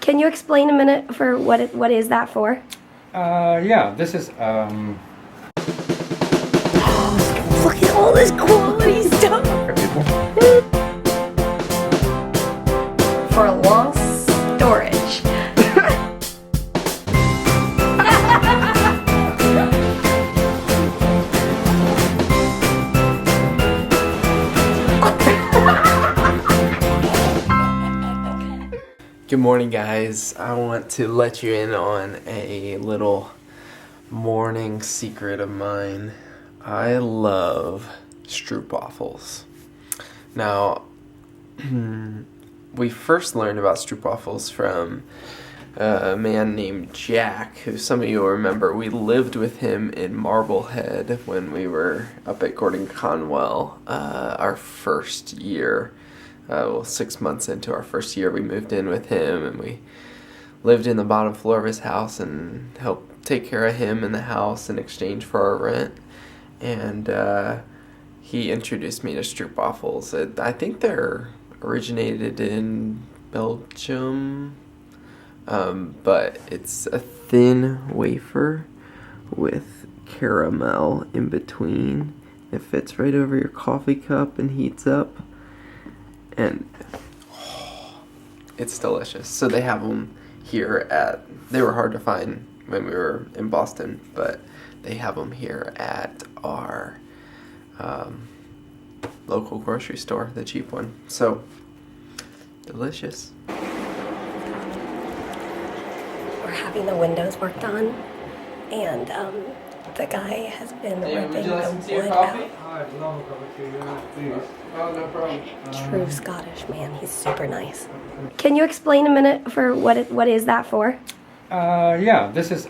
Can you explain a minute for what is that for? Yeah, this is Look at all this quality stuff. For long storage. Good morning, guys. I want to let you in on a little morning secret of mine. I love stroopwafels. Now, we first learned about stroopwafels from a man named Jack, who some of you will remember. We lived with him in Marblehead when we were up at Gordon Conwell our first year. 6 months into our first year, we moved in with him, and we lived in the bottom floor of his house and helped take care of him in the house in exchange for our rent. And he introduced me to stroopwafels. I think they're originated in Belgium, but it's a thin wafer with caramel in between. It fits right over your coffee cup and heats up. And it's delicious. So they have them here they were hard to find when we were in Boston, but they have them here at our local grocery store, the cheap one. So, delicious. We're having the windows worked on, and the guy has been ripping the wood out. Oh, no problem. True Scottish man. He's super nice. Can you explain a minute for what is that for? Yeah, this is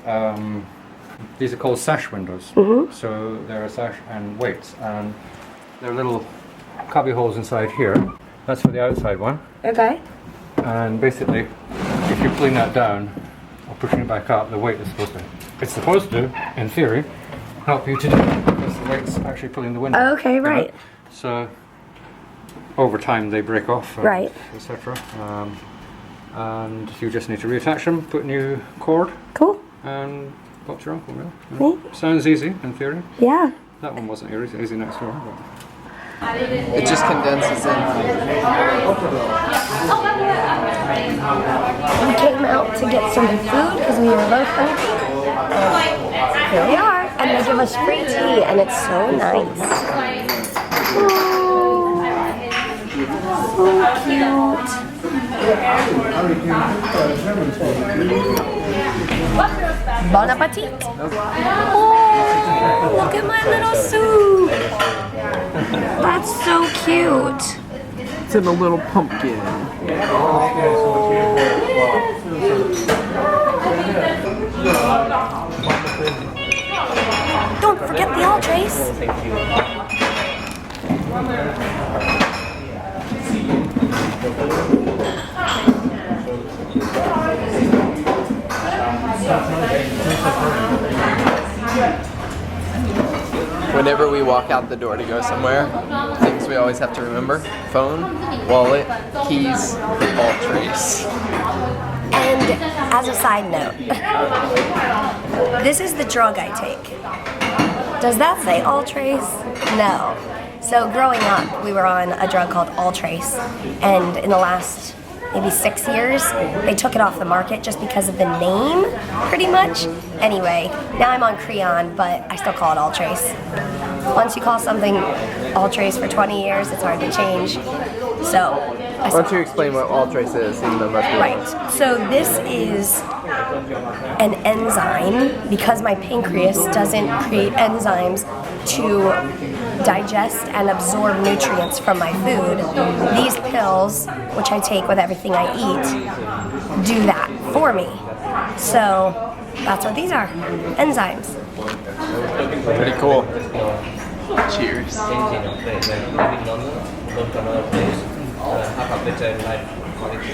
these are called sash windows. Mm-hmm. So there are sash and weights, and there are little cubby holes inside here. That's for the outside one. Okay. And basically, if you're pulling that down or pushing it back up, the weight is supposed to, in theory, help you to do it, because the weight's actually pulling the window. Okay, right. So over time they break off, right, etc. And you just need to reattach them, put new cord. Cool. And got your uncle, really. Yeah. Sounds easy in theory. Yeah. That one wasn't easy next door. But It just condenses in. We came out to get some food because we were both hungry. Here we are, and they give us free tea, and it's so nice. Oh, so cute. Bon appetit. Oh, look at my little soup. That's so cute. It's in a little pumpkin. Don't forget the Ultrase. Whenever we walk out the door to go somewhere, things we always have to remember: phone, wallet, keys, Ultrase. And as a side note, this is the drug I take. Does that say Ultrase? No. So growing up, we were on a drug called Ultrase, and in the last maybe 6 years, they took it off the market just because of the name, pretty much. Anyway, now I'm on Creon, but I still call it Ultrase. Once you call something Ultrase for 20 years, it's hard to change. So, why don't you explain what Ultrase is, even though most people right. So this is an enzyme, because my pancreas doesn't create enzymes to digest and absorb nutrients from my food. These pills, which I take with everything I eat, do that for me. So that's what these are, enzymes. Pretty cool. Cheers. Have a better life quality.